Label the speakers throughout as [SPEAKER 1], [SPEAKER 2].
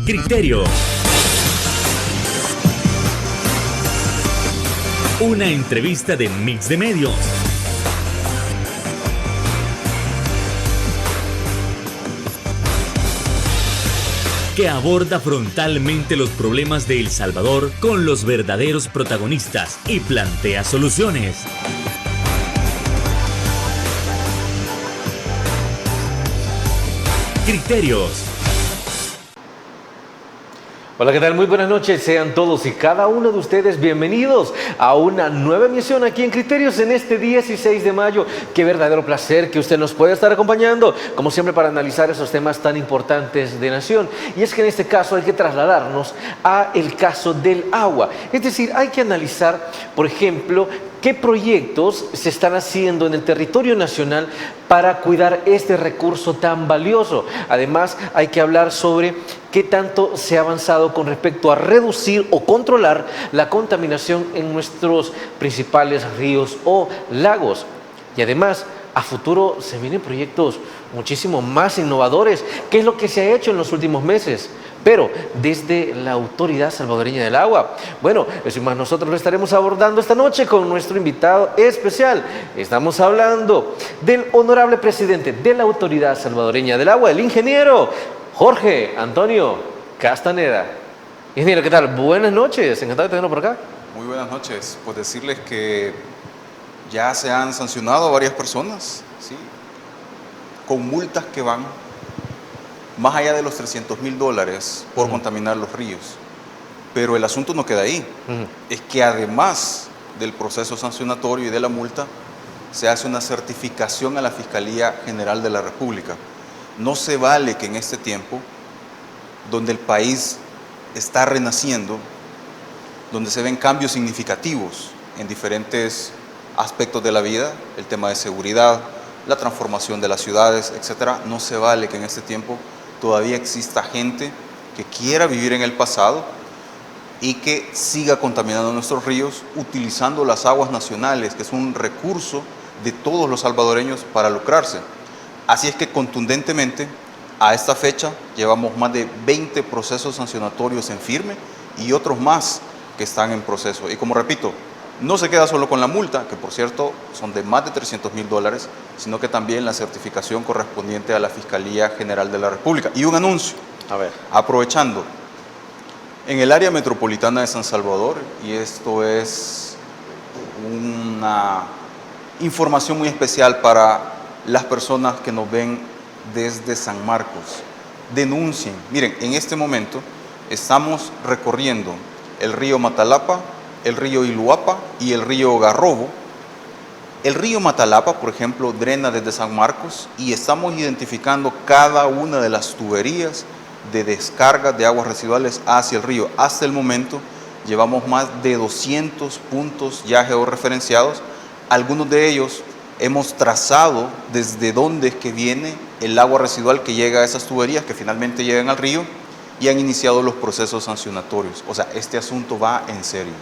[SPEAKER 1] Criterio. Una entrevista de Mix de Medios. Que aborda frontalmente los problemas de El Salvador con los verdaderos protagonistas y plantea soluciones. Criterios.
[SPEAKER 2] Hola, ¿qué tal? Muy buenas noches. Sean todos y cada uno de ustedes bienvenidos a una nueva emisión aquí en Criterios en este 16 de mayo. Qué verdadero placer que usted nos pueda estar acompañando, como siempre, para analizar esos temas tan importantes de nación. Y es que en este caso hay que trasladarnos a el caso del agua. Es decir, hay que analizar, por ejemplo, qué proyectos se están haciendo en el territorio nacional para cuidar este recurso tan valioso. Además, hay que hablar sobre qué tanto se ha avanzado con respecto a reducir o controlar la contaminación en nuestros principales ríos o lagos. Y además, a futuro se vienen proyectos muchísimo más innovadores. ¿Qué es lo que se ha hecho en los últimos meses? Pero desde la Autoridad Salvadoreña del Agua. Bueno, eso y más nosotros lo estaremos abordando esta noche con nuestro invitado especial. Estamos hablando del honorable presidente de la Autoridad Salvadoreña del Agua, el ingeniero Jorge Antonio Castaneda. Ingeniero, ¿qué tal? Buenas noches, encantado de tenerlo por acá.
[SPEAKER 3] Muy buenas noches. Pues decirles que ya se han sancionado a varias personas, ¿sí?, con multas que van más allá de los $300,000 por contaminar los ríos. Pero el asunto no queda ahí. Es que además del proceso sancionatorio y de la multa, se hace una certificación a la Fiscalía General de la República. No se vale que en este tiempo, donde el país está renaciendo, donde se ven cambios significativos en diferentes aspectos de la vida, el tema de seguridad, la transformación de las ciudades, etcétera, no se vale que en este tiempo todavía exista gente que quiera vivir en el pasado y que siga contaminando nuestros ríos utilizando las aguas nacionales, que es un recurso de todos los salvadoreños para lucrarse. Así es que contundentemente, a esta fecha, llevamos más de 20 procesos sancionatorios en firme y otros más que están en proceso. Y como repito, no se queda solo con la multa, que por cierto son de más de $300,000, sino que también la certificación correspondiente a la Fiscalía General de la República. Y un anuncio, aprovechando, en el área metropolitana de San Salvador, y esto es una información muy especial para las personas que nos ven desde San Marcos, denuncien. Miren, en este momento estamos recorriendo el río Matalapa, el río Iluapa y el río Garrobo. El río Matalapa, por ejemplo, drena desde San Marcos y estamos identificando cada una de las tuberías de descarga de aguas residuales hacia el río. Hasta el momento llevamos más de 200 puntos ya georreferenciados. Algunos de ellos hemos trazado desde dónde es que viene el agua residual que llega a esas tuberías, que finalmente llegan al río, y han iniciado los procesos sancionatorios. O sea, este asunto va en serio.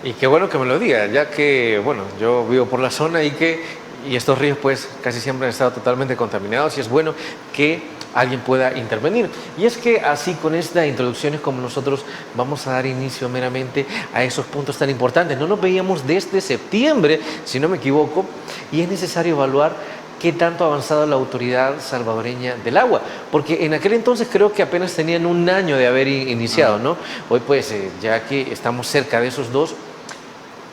[SPEAKER 2] Y qué bueno que me lo diga, ya que, bueno, yo vivo por la zona y estos ríos pues casi siempre han estado totalmente contaminados y es bueno que alguien pueda intervenir. Y es que así con esta introducción es como nosotros vamos a dar inicio meramente a esos puntos tan importantes. No nos veíamos desde septiembre, si no me equivoco, y es necesario evaluar qué tanto ha avanzado la Autoridad Salvadoreña del Agua, porque en aquel entonces creo que apenas tenían un año de haber iniciado, ¿no? Hoy pues ya que estamos cerca de esos dos,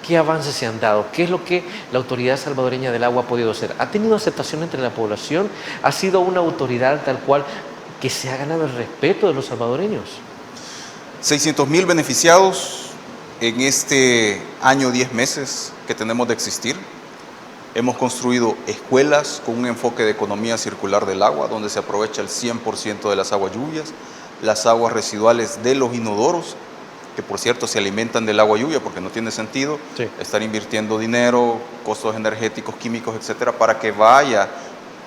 [SPEAKER 2] ¿qué avances se han dado? ¿Qué es lo que la Autoridad Salvadoreña del Agua ha podido hacer? ¿Ha tenido aceptación entre la población? ¿Ha sido una autoridad tal cual que se ha ganado el respeto de los salvadoreños?
[SPEAKER 3] 600,000 beneficiados en este año 10 meses que tenemos de existir. Hemos construido escuelas con un enfoque de economía circular del agua, donde se aprovecha el 100% de las aguas lluvias, las aguas residuales de los inodoros, que por cierto se alimentan del agua lluvia porque no tiene sentido estar invirtiendo dinero, costos energéticos, químicos, etcétera, para que vaya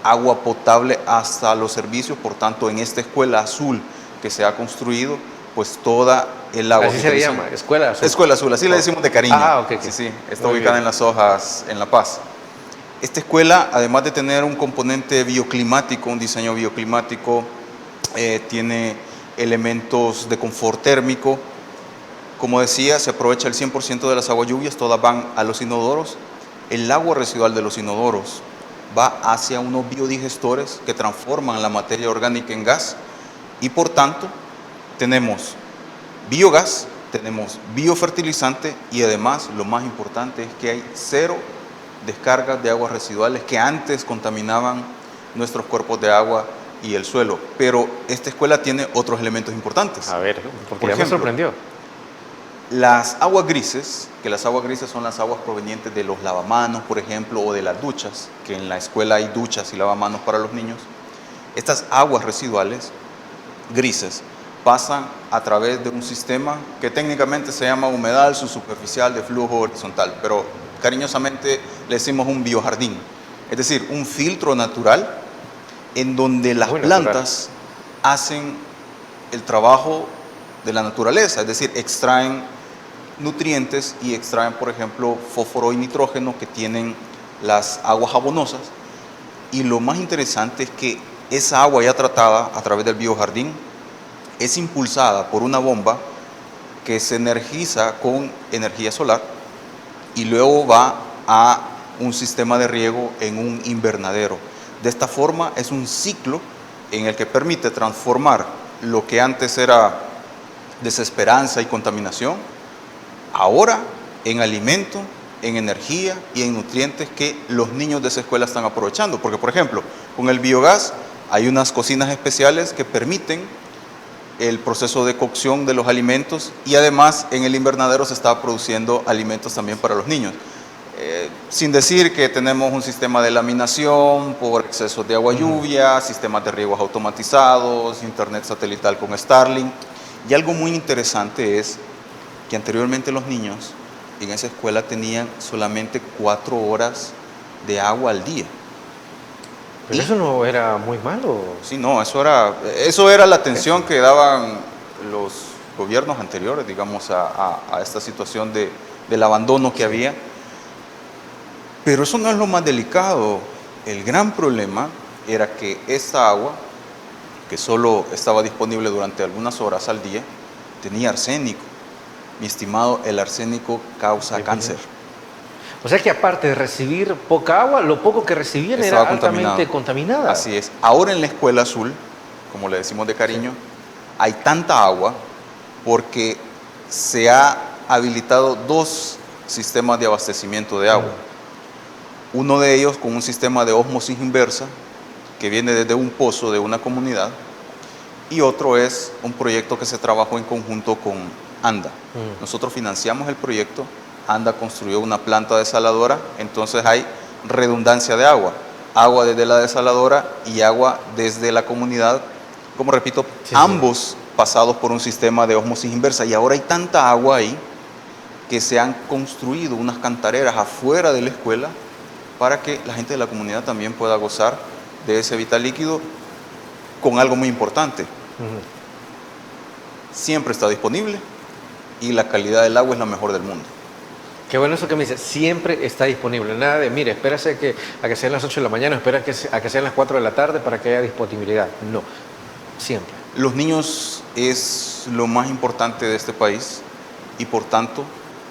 [SPEAKER 3] agua potable hasta los servicios. Por tanto, en esta escuela azul que se ha construido, pues toda el agua.
[SPEAKER 2] ¿Así se le llama? Escuela azul.
[SPEAKER 3] Escuela azul, así le decimos de cariño.
[SPEAKER 2] Okay.
[SPEAKER 3] Sí, está ubicada en Las Hojas, en La Paz. Esta escuela, además de tener un componente bioclimático, un diseño bioclimático, tiene elementos de confort térmico. Como decía, se aprovecha el 100% de las aguas lluvias, todas van a los inodoros. El agua residual de los inodoros va hacia unos biodigestores que transforman la materia orgánica en gas y por tanto tenemos biogás, tenemos biofertilizante y además lo más importante es que hay 0 descargas de aguas residuales que antes contaminaban nuestros cuerpos de agua y el suelo. Pero esta escuela tiene otros elementos importantes.
[SPEAKER 2] A ver, porque
[SPEAKER 3] Por
[SPEAKER 2] ya me
[SPEAKER 3] ejemplo,
[SPEAKER 2] sorprendió.
[SPEAKER 3] Las aguas grises, que las aguas grises son las aguas provenientes de los lavamanos, por ejemplo, o de las duchas, que en la escuela hay duchas y lavamanos para los niños. Estas aguas residuales grises pasan a través de un sistema que técnicamente se llama humedal subsuperficial de flujo horizontal, pero cariñosamente le decimos un biojardín, es decir, un filtro natural en donde las plantas hacen el trabajo de la naturaleza, es decir, extraen nutrientes y extraen, por ejemplo, fósforo y nitrógeno que tienen las aguas jabonosas. Y lo más interesante es que esa agua ya tratada a través del biojardín es impulsada por una bomba que se energiza con energía solar y luego va a un sistema de riego en un invernadero. De esta forma es un ciclo en el que permite transformar lo que antes era desesperanza y contaminación, ahora en alimento, en energía y en nutrientes que los niños de esa escuela están aprovechando. Porque, por ejemplo, con el biogás hay unas cocinas especiales que permiten el proceso de cocción de los alimentos y además en el invernadero se está produciendo alimentos también para los niños. Sin decir que tenemos un sistema de laminación por exceso de agua lluvia, sistemas de riegos automatizados, internet satelital con Starlink. Y algo muy interesante es que anteriormente los niños en esa escuela tenían solamente 4 horas de agua al día.
[SPEAKER 2] Pero eso no era muy malo.
[SPEAKER 3] Sí, no, eso era la atención que daban los gobiernos anteriores, digamos, a esta situación del abandono que había. Pero eso no es lo más delicado. El gran problema era que esta agua, que solo estaba disponible durante algunas horas al día, tenía arsénico. Mi estimado, el arsénico causa cáncer.
[SPEAKER 2] O sea que aparte de recibir poca agua, lo poco que recibían era altamente contaminada.
[SPEAKER 3] Así es. Ahora en la escuela azul, como le decimos de cariño, hay tanta agua porque se ha habilitado 2 sistemas de abastecimiento de agua. Uno de ellos con un sistema de ósmosis inversa que viene desde un pozo de una comunidad y otro es un proyecto que se trabajó en conjunto con ANDA. Nosotros financiamos el proyecto, ANDA construyó una planta desaladora, entonces hay redundancia de agua, agua desde la desaladora y agua desde la comunidad, como repito, ambos pasados por un sistema de ósmosis inversa y ahora hay tanta agua ahí que se han construido unas cantareras afuera de la escuela para que la gente de la comunidad también pueda gozar de ese vital líquido con algo muy importante. Siempre está disponible y la calidad del agua es la mejor del mundo.
[SPEAKER 2] Qué bueno eso que me dice, siempre está disponible. Nada de, mire, espérase a que sean las 8 de la mañana, espera a que sean las 4 de la tarde para que haya disponibilidad. No, siempre.
[SPEAKER 3] Los niños es lo más importante de este país y por tanto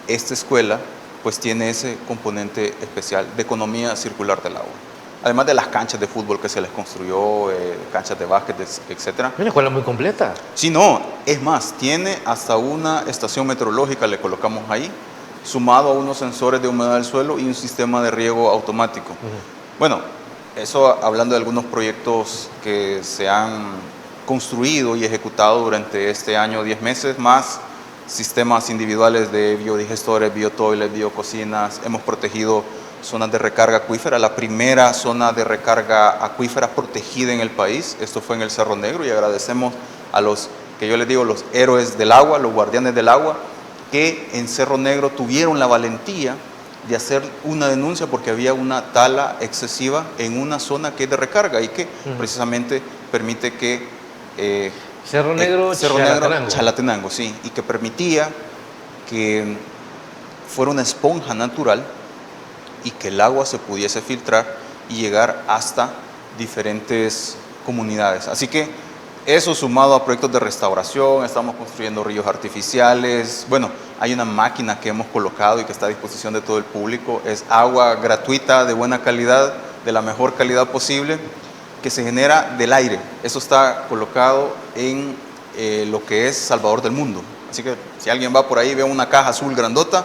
[SPEAKER 3] esta escuela pues tiene ese componente especial de economía circular del agua. Además de las canchas de fútbol que se les construyó, canchas de básquet, etc.
[SPEAKER 2] Una escuela muy completa.
[SPEAKER 3] Sí, no, es más, tiene hasta una estación meteorológica, le colocamos ahí, sumado a unos sensores de humedad del suelo y un sistema de riego automático. Bueno, eso hablando de algunos proyectos que se han construido y ejecutado durante este año, 10 meses, más sistemas individuales de biodigestores, biotoilets, biococinas. Hemos protegido zonas de recarga acuífera, la primera zona de recarga acuífera protegida en el país. Esto fue en el Cerro Negro y agradecemos a los, que yo les digo, los héroes del agua, los guardianes del agua, que en Cerro Negro tuvieron la valentía de hacer una denuncia porque había una tala excesiva en una zona que es de recarga y que precisamente permite que
[SPEAKER 2] Cerro Negro,
[SPEAKER 3] Chalatenango, sí, y que permitía que fuera una esponja natural y que el agua se pudiese filtrar y llegar hasta diferentes comunidades. Así que Eso sumado a proyectos de restauración, estamos construyendo ríos artificiales. Bueno, hay una máquina que hemos colocado y que está a disposición de todo el público. Es agua gratuita, de buena calidad, de la mejor calidad posible, que se genera del aire. Eso está colocado en lo que es Salvador del Mundo. Así que si alguien va por ahí y ve una caja azul grandota,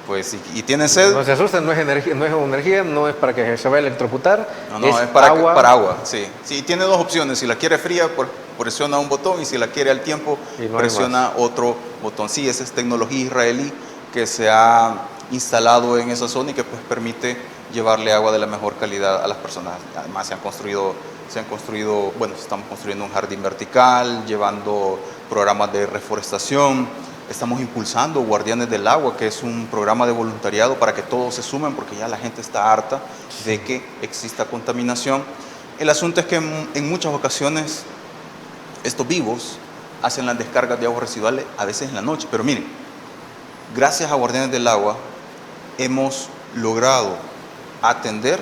[SPEAKER 3] pues y tiene sed.
[SPEAKER 2] No se asusten, no es energía, no es para que se vaya a electrocutar.
[SPEAKER 3] No, es para agua. Sí. Sí, tiene dos opciones. Si la quiere fría, presiona un botón, y si la quiere al tiempo, no presiona otro botón. Sí, esa es tecnología israelí que se ha instalado en esa zona y que pues permite llevarle agua de la mejor calidad a las personas. Además se estamos construyendo un jardín vertical, llevando programas de reforestación. Estamos impulsando Guardianes del Agua, que es un programa de voluntariado para que todos se sumen, porque ya la gente está harta de que exista contaminación. El asunto es que en muchas ocasiones estos vivos hacen las descargas de aguas residuales, a veces en la noche. Pero miren, gracias a Guardianes del Agua hemos logrado atender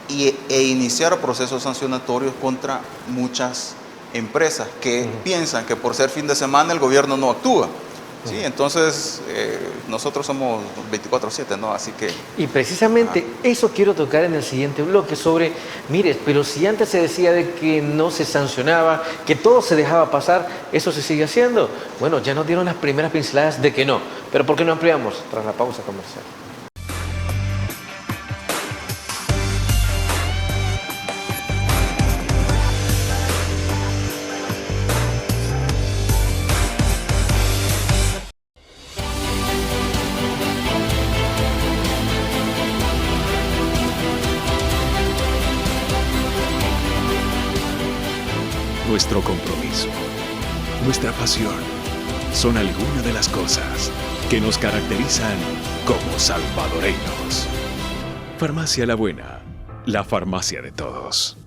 [SPEAKER 3] e iniciar procesos sancionatorios contra muchas empresas que piensan que por ser fin de semana el gobierno no actúa. Sí, entonces nosotros somos 24/7, ¿no? Así que...
[SPEAKER 2] Y precisamente eso quiero tocar en el siguiente bloque sobre, mire, pero si antes se decía de que no se sancionaba, que todo se dejaba pasar, ¿eso se sigue haciendo? Bueno, ya nos dieron las primeras pinceladas de que no, pero ¿por qué no ampliamos tras la pausa comercial?
[SPEAKER 4] Nuestro compromiso, nuestra pasión, son algunas de las cosas que nos caracterizan como salvadoreños. Farmacia La Buena, la farmacia de todos.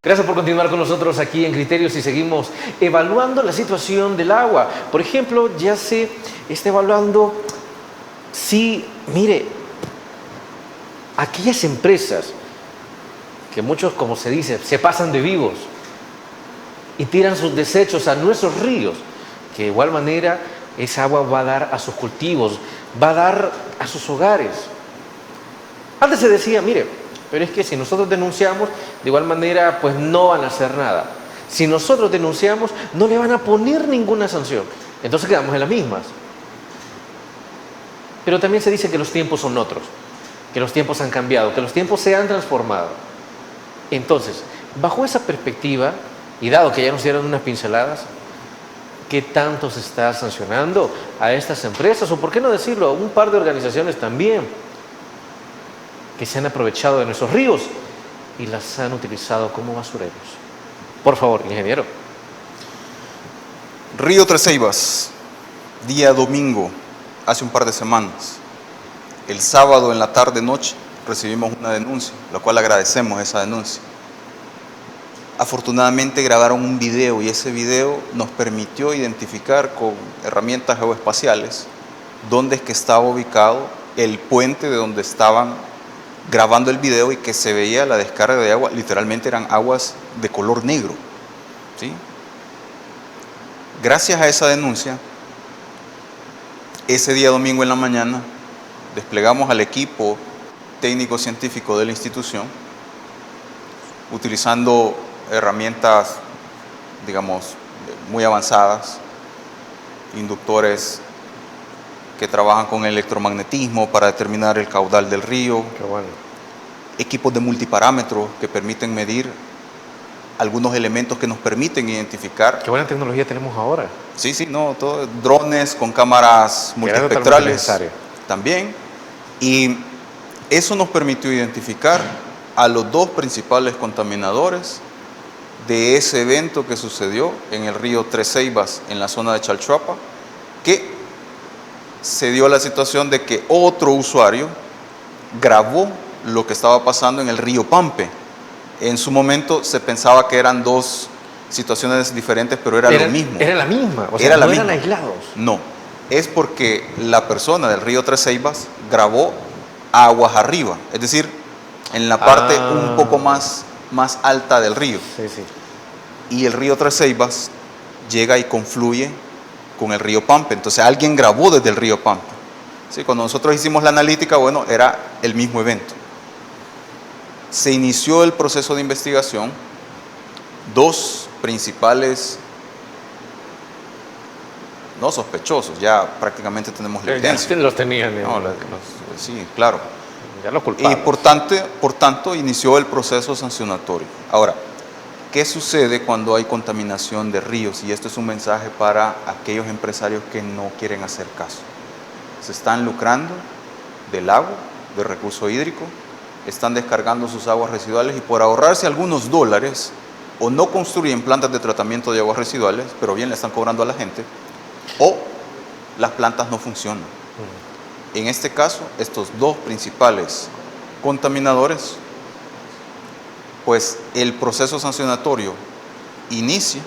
[SPEAKER 2] Gracias por continuar con nosotros aquí en Criterios y seguimos evaluando la situación del agua. Por ejemplo, ya se está evaluando si, mire, aquellas empresas que muchos, como se dice, se pasan de vivos y tiran sus desechos a nuestros ríos, que de igual manera esa agua va a dar a sus cultivos, va a dar a sus hogares. Antes se decía, mire, pero es que si nosotros denunciamos, de igual manera, pues no van a hacer nada. Si nosotros denunciamos, no le van a poner ninguna sanción. Entonces quedamos en las mismas. Pero también se dice que los tiempos son otros, que los tiempos han cambiado, que los tiempos se han transformado. Entonces, bajo esa perspectiva, y dado que ya nos dieron unas pinceladas, ¿qué tanto se está sancionando a estas empresas? O por qué no decirlo, a un par de organizaciones también, que se han aprovechado de nuestros ríos y las han utilizado como basureros? Por favor, ingeniero.
[SPEAKER 3] Río Tres Ceibas, día domingo, hace un par de semanas. El sábado en la tarde-noche recibimos una denuncia, la cual agradecemos esa denuncia. Afortunadamente grabaron un video y ese video nos permitió identificar con herramientas geoespaciales dónde es que estaba ubicado el puente de donde estaban grabando el video y que se veía la descarga de agua. Literalmente eran aguas de color negro, ¿sí? Gracias a esa denuncia, ese día domingo en la mañana desplegamos al equipo técnico-científico de la institución, utilizando herramientas, digamos, muy avanzadas, inductores que trabajan con electromagnetismo para determinar el caudal del río.
[SPEAKER 2] Qué bueno.
[SPEAKER 3] Equipos de multiparámetros que permiten medir algunos elementos que nos permiten identificar.
[SPEAKER 2] Qué buena tecnología tenemos ahora.
[SPEAKER 3] Sí, todo, drones con cámaras multiespectrales también. Y eso nos permitió identificar a los dos principales contaminadores de ese evento que sucedió en el río Tres Ceibas, en la zona de Chalchuapa, que se dio la situación de que otro usuario grabó lo que estaba pasando en el río Pampe. En su momento se pensaba que eran dos situaciones diferentes, pero era lo mismo.
[SPEAKER 2] Era la misma, o sea,
[SPEAKER 3] Era la
[SPEAKER 2] no eran
[SPEAKER 3] misma.
[SPEAKER 2] aislados.
[SPEAKER 3] No, es porque la persona del río Tres Ceibas grabó aguas arriba, es decir, en la parte un poco más alta del río.
[SPEAKER 2] Sí, sí.
[SPEAKER 3] Y el río Tres Ceibas llega y confluye con el río Pampa. Entonces alguien grabó desde el río Pampa. Sí, cuando nosotros hicimos la analítica, bueno, era el mismo evento. Se inició el proceso de investigación. Dos principales, no sospechosos, ya prácticamente tenemos la evidencia.
[SPEAKER 2] Los tenían.
[SPEAKER 3] No, sí, claro.
[SPEAKER 2] Ya los culpables.
[SPEAKER 3] Y por tanto inició el proceso sancionatorio. Ahora, ¿qué sucede cuando hay contaminación de ríos? Y esto es un mensaje para aquellos empresarios que no quieren hacer caso. Se están lucrando del agua, del recurso hídrico, están descargando sus aguas residuales y por ahorrarse algunos dólares, o no construyen plantas de tratamiento de aguas residuales, pero bien le están cobrando a la gente, o las plantas no funcionan. En este caso, estos dos principales contaminadores, pues el proceso sancionatorio inicia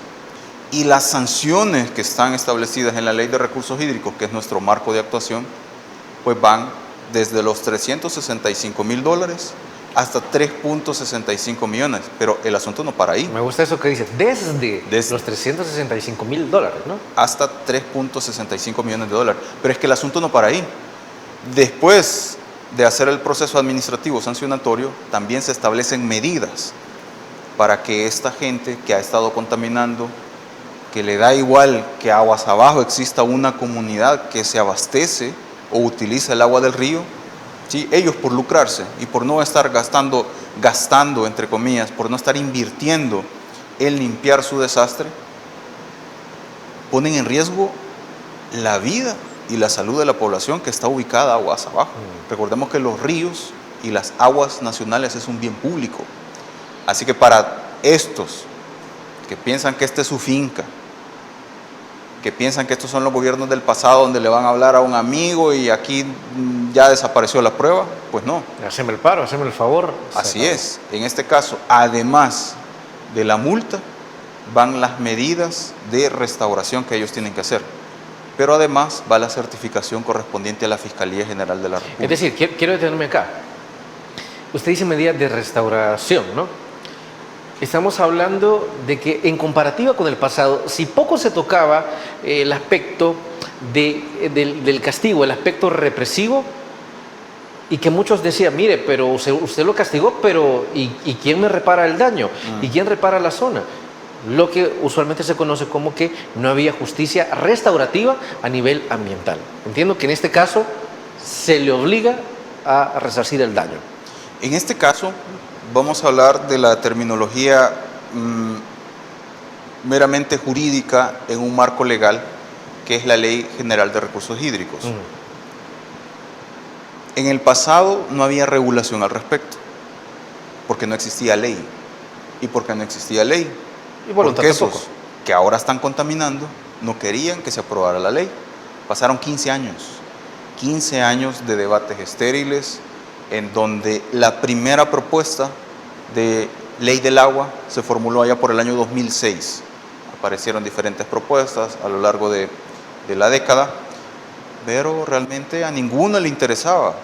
[SPEAKER 3] y las sanciones que están establecidas en la Ley de Recursos Hídricos, que es nuestro marco de actuación, pues van desde los $365,000 hasta 3.65 millones, pero el asunto no para ahí.
[SPEAKER 2] Me gusta eso que dices, desde los $365,000, ¿no?
[SPEAKER 3] Hasta 3.65 millones de dólares, pero es que el asunto no para ahí. Después de hacer el proceso administrativo sancionatorio, también se establecen medidas para que esta gente que ha estado contaminando, que le da igual que aguas abajo exista una comunidad que se abastece o utiliza el agua del río, ¿sí? Ellos por lucrarse y por no estar gastando entre comillas, por no estar invirtiendo en limpiar su desastre, ponen en riesgo la vida y la salud de la población que está ubicada aguas abajo. Recordemos que los ríos y las aguas nacionales es un bien público. Así que para estos que piensan que esta es su finca, que piensan que estos son los gobiernos del pasado donde le van a hablar a un amigo y aquí ya desapareció la prueba, pues no.
[SPEAKER 2] Haceme el paro, haceme el favor.
[SPEAKER 3] Así es. En este caso, además de la multa, van las medidas de restauración que ellos tienen que hacer. Pero además va la certificación correspondiente a la Fiscalía General de la República.
[SPEAKER 2] Es decir, quiero detenerme acá. Usted dice medidas de restauración, ¿no? Estamos hablando de que en comparativa con el pasado, si poco se tocaba el aspecto del castigo, el aspecto represivo, y que muchos decían, mire, pero usted lo castigó, pero ¿y quién me repara el daño? ¿Y quién repara la zona? Lo que usualmente se conoce como que no había justicia restaurativa a nivel ambiental. Entiendo que en este caso se le obliga a resarcir el daño.
[SPEAKER 3] En este caso vamos a hablar de la terminología meramente jurídica en un marco legal que es la Ley General de Recursos Hídricos. En el pasado no había regulación al respecto porque no existía ley. ¿Y por qué no existía ley?
[SPEAKER 2] Y voluntad
[SPEAKER 3] porque
[SPEAKER 2] tampoco.
[SPEAKER 3] esos que ahora están contaminando no querían que se aprobara la ley. Pasaron 15 años de debates estériles en donde la primera propuesta de ley del agua se formuló allá por el año 2006. Aparecieron diferentes propuestas a lo largo de la década, pero realmente a ninguno le interesaba.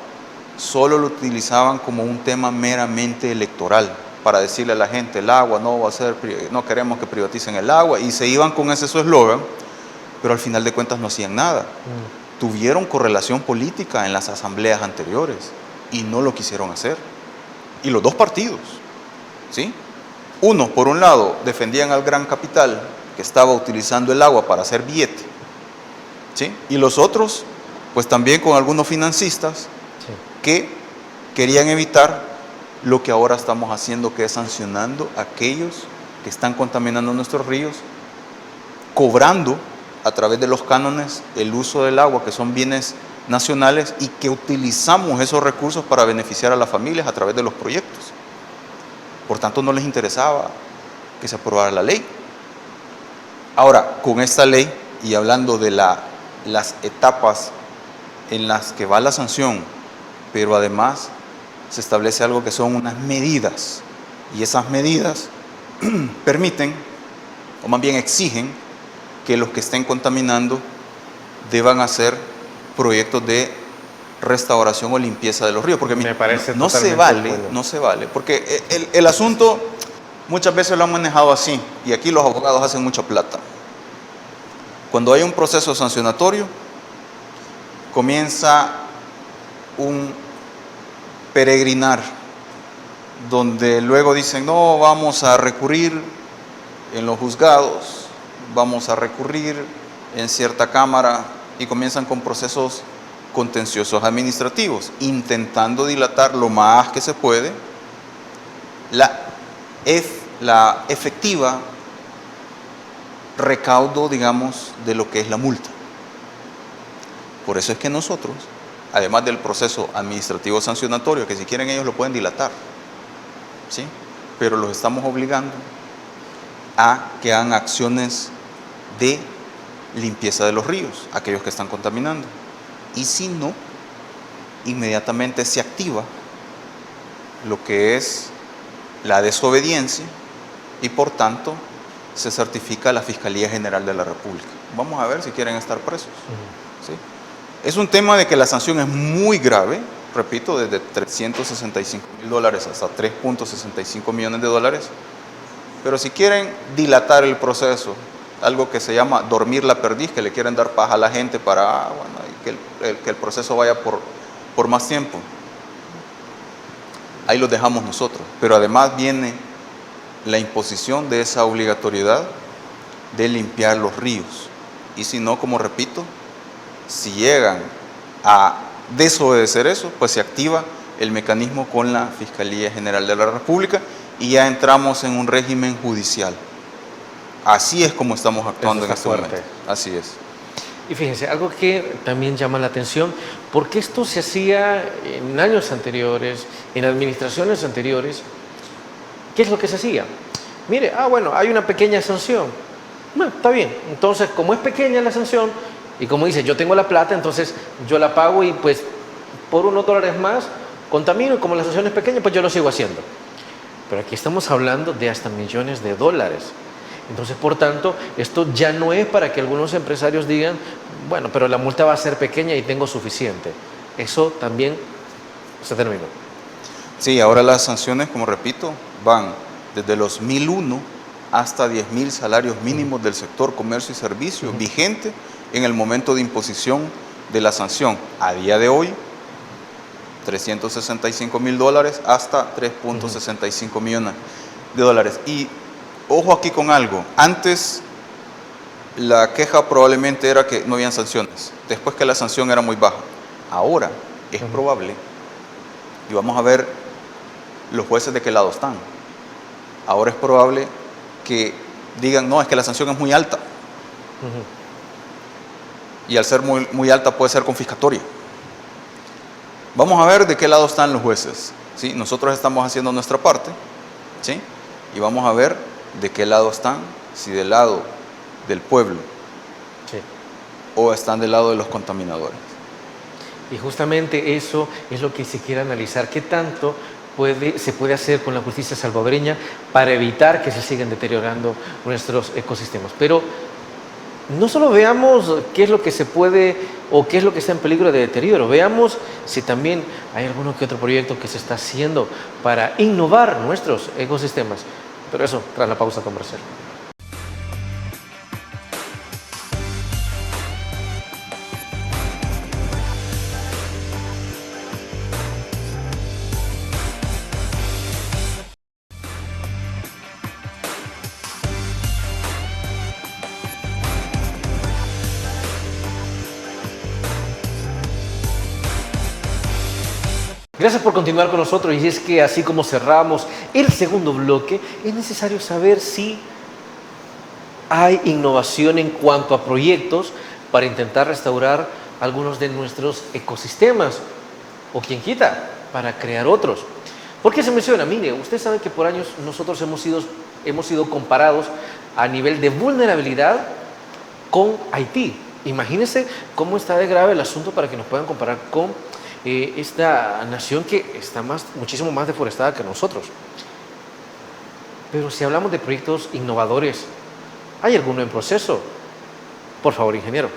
[SPEAKER 3] Solo lo utilizaban como un tema meramente electoral, para decirle a la gente, el agua no va a ser, no queremos que privaticen el agua, y se iban con ese su eslogan, pero al final de cuentas no hacían nada. Tuvieron correlación política en las asambleas anteriores y no lo quisieron hacer. Y los dos partidos, ¿sí? Uno, por un lado, defendían al gran capital que estaba utilizando el agua para hacer billete, ¿sí? Y los otros, pues también con algunos financistas que querían evitar lo que ahora estamos haciendo, que es sancionando a aquellos que están contaminando nuestros ríos, cobrando a través de los cánones el uso del agua, que son bienes nacionales, y que utilizamos esos recursos para beneficiar a las familias a través de los proyectos. Por tanto, no les interesaba que se aprobara la ley. Ahora, con esta ley, y hablando de las etapas en las que va la sanción, pero además se establece algo que son unas medidas, y esas medidas permiten o más bien exigen que los que estén contaminando deban hacer proyectos de restauración o limpieza de los ríos, porque
[SPEAKER 2] Me parece
[SPEAKER 3] no se
[SPEAKER 2] totalmente
[SPEAKER 3] vale,
[SPEAKER 2] bueno.
[SPEAKER 3] no se vale, porque el asunto muchas veces lo han manejado así, y aquí los abogados hacen mucha plata. Cuando hay un proceso sancionatorio, comienza un peregrinar, donde luego dicen, no, vamos a recurrir en los juzgados, vamos a recurrir en cierta cámara, y comienzan con procesos contenciosos administrativos, intentando dilatar lo más que se puede la efectiva recaudo, digamos, de lo que es la multa. Por eso es que nosotros, además del proceso administrativo sancionatorio, que si quieren ellos lo pueden dilatar, ¿sí? Pero los estamos obligando a que hagan acciones de limpieza de los ríos, aquellos que están contaminando. Y si no, inmediatamente se activa lo que es la desobediencia y por tanto se certifica a la Fiscalía General de la República. Vamos a ver si quieren estar presos. ¿Sí? Es un tema de que la sanción es muy grave, repito, desde $365,000 hasta $3.65 millones, pero si quieren dilatar el proceso, algo que se llama dormir la perdiz, que le quieren dar paz a la gente para que el proceso vaya por más tiempo, ahí lo dejamos nosotros. Pero además viene la imposición de esa obligatoriedad de limpiar los ríos. Y si no, como repito, si llegan a desobedecer eso, pues se activa el mecanismo con la Fiscalía General de la República y ya entramos en un régimen judicial. Así es como estamos actuando en este momento. Así es.
[SPEAKER 2] Y fíjense, algo que también llama la atención, porque esto se hacía en años anteriores, en administraciones anteriores. ¿Qué es lo que se hacía? Mire, bueno, hay una pequeña sanción. Bueno, está bien. Entonces, como es pequeña la sanción, y como dice, yo tengo la plata, entonces yo la pago y pues por unos dólares más contamino, y como la sanción es pequeña, pues yo lo sigo haciendo. Pero aquí estamos hablando de hasta millones de dólares. Entonces, por tanto, esto ya no es para que algunos empresarios digan, bueno, pero la multa va a ser pequeña y tengo suficiente. Eso también se terminó.
[SPEAKER 3] Sí, ahora las sanciones, como repito, van desde los 1.001 hasta 10.000 salarios mínimos del sector comercio y servicio, vigente en el momento de imposición de la sanción. A día de hoy, $365,000 hasta $3.65 millones. Y ojo aquí con algo, antes la queja probablemente era que no habían sanciones, después que la sanción era muy baja. Ahora es probable, y vamos a ver los jueces de qué lado están, ahora es probable que digan, no, es que la sanción es muy alta. Y al ser muy alta puede ser confiscatoria. Vamos a ver de qué lado están los jueces, ¿sí? Nosotros estamos haciendo nuestra parte, ¿sí? Y vamos a ver de qué lado están, si del lado del pueblo,
[SPEAKER 2] Sí.
[SPEAKER 3] o están del lado de los contaminadores.
[SPEAKER 2] Y justamente eso es lo que se quiere analizar. ¿Qué tanto se puede hacer con la justicia salvadoreña para evitar que se sigan deteriorando nuestros ecosistemas? Pero no solo veamos qué es lo que se puede o qué es lo que está en peligro de deterioro, veamos si también hay alguno que otro proyecto que se está haciendo para innovar nuestros ecosistemas. Pero eso tras la pausa comercial. Gracias por continuar con nosotros, y es que así como cerramos el segundo bloque, es necesario saber si hay innovación en cuanto a proyectos para intentar restaurar algunos de nuestros ecosistemas, o quien quita, para crear otros. ¿Por qué se menciona? Mire, usted sabe que por años nosotros hemos sido comparados a nivel de vulnerabilidad con Haití. Imagínense cómo está de grave el asunto para que nos puedan comparar con esta nación que está muchísimo más deforestada que nosotros. Pero si hablamos de proyectos innovadores, ¿Hay alguno en proceso? Por favor, ingeniero.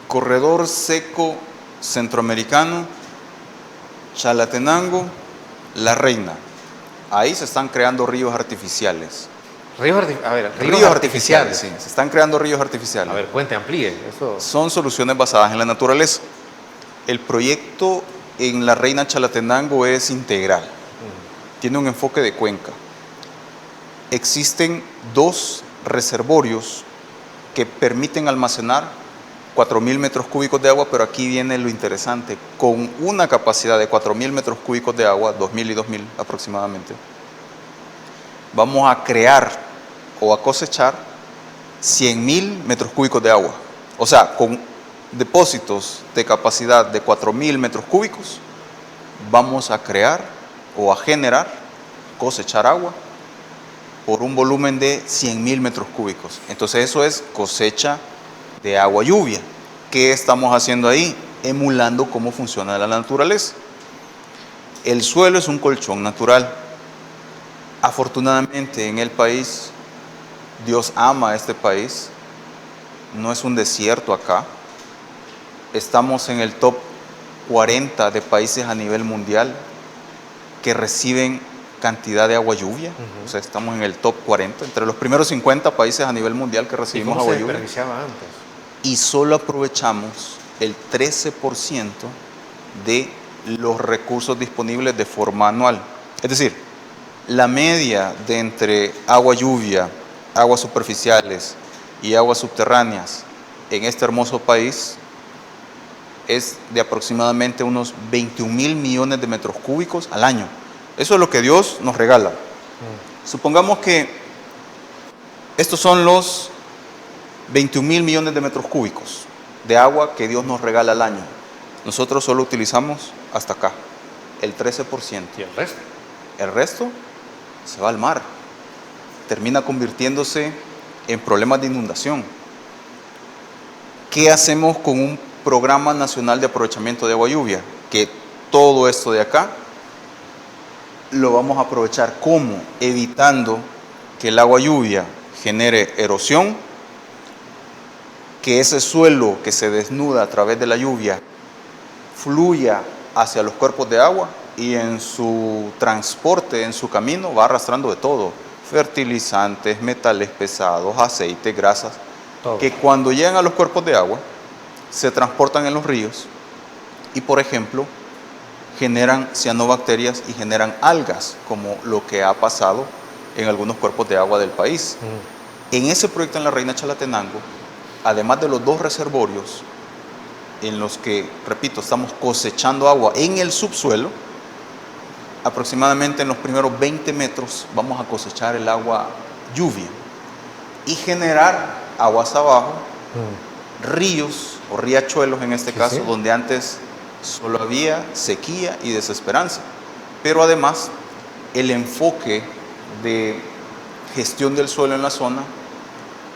[SPEAKER 3] Corredor seco centroamericano, Chalatenango, La Reina. Ahí se están creando ríos artificiales.
[SPEAKER 2] Ríos
[SPEAKER 3] artificiales, sí. Se están creando ríos artificiales.
[SPEAKER 2] A ver, cuente, amplíe. Eso.
[SPEAKER 3] Son soluciones basadas en la naturaleza. El proyecto en La Reina Chalatenango es integral. Tiene un enfoque de cuenca. Existen 2 reservorios que permiten almacenar 4.000 metros cúbicos de agua, pero aquí viene lo interesante. Con una capacidad de 4.000 metros cúbicos de agua, 2.000 y 2.000 aproximadamente, vamos a crear o a cosechar 100.000 metros cúbicos de agua. O sea, con depósitos de capacidad de 4.000 metros cúbicos, vamos a crear o a generar, cosechar agua por un volumen de 100.000 metros cúbicos. Entonces eso es cosecha de agua lluvia. ¿Qué estamos haciendo ahí? Emulando cómo funciona la naturaleza. El suelo es un colchón natural. Afortunadamente en el país, Dios ama a este país, no es un desierto acá. Estamos en el top 40 de países a nivel mundial que reciben cantidad de agua lluvia. O sea, estamos en el top 40, entre los primeros 50 países a nivel mundial que recibimos agua lluvia.
[SPEAKER 2] ¿Cómo se desperdiciaba antes?
[SPEAKER 3] Y solo aprovechamos el 13% de los recursos disponibles de forma anual. Es decir, la media de entre agua lluvia, aguas superficiales y aguas subterráneas en este hermoso país es de aproximadamente unos 21.000 millones de metros cúbicos al año. Eso es lo que Dios nos regala. Supongamos que estos son los 21.000 millones de metros cúbicos de agua que Dios nos regala al año. Nosotros solo utilizamos hasta acá, el 13%.
[SPEAKER 2] ¿Y el resto?
[SPEAKER 3] El resto se va al mar. Termina convirtiéndose en problemas de inundación. ¿Qué hacemos con un programa nacional de aprovechamiento de agua lluvia? Que todo esto de acá lo vamos a aprovechar. ¿Cómo? Evitando que el agua lluvia genere erosión, que ese suelo que se desnuda a través de la lluvia fluya hacia los cuerpos de agua y en su transporte, en su camino, va arrastrando de todo. Fertilizantes, metales pesados, aceite, grasas, todo. Que cuando llegan a los cuerpos de agua, se transportan en los ríos y, por ejemplo, generan cianobacterias y generan algas, como lo que ha pasado en algunos cuerpos de agua del país. En ese proyecto en La Reina Chalatenango, además de los 2 reservorios en los que, repito, estamos cosechando agua en el subsuelo, aproximadamente en los primeros 20 metros vamos a cosechar el agua lluvia y generar aguas abajo, ríos o riachuelos en este caso, donde antes solo había sequía y desesperanza. Pero además, el enfoque de gestión del suelo en la zona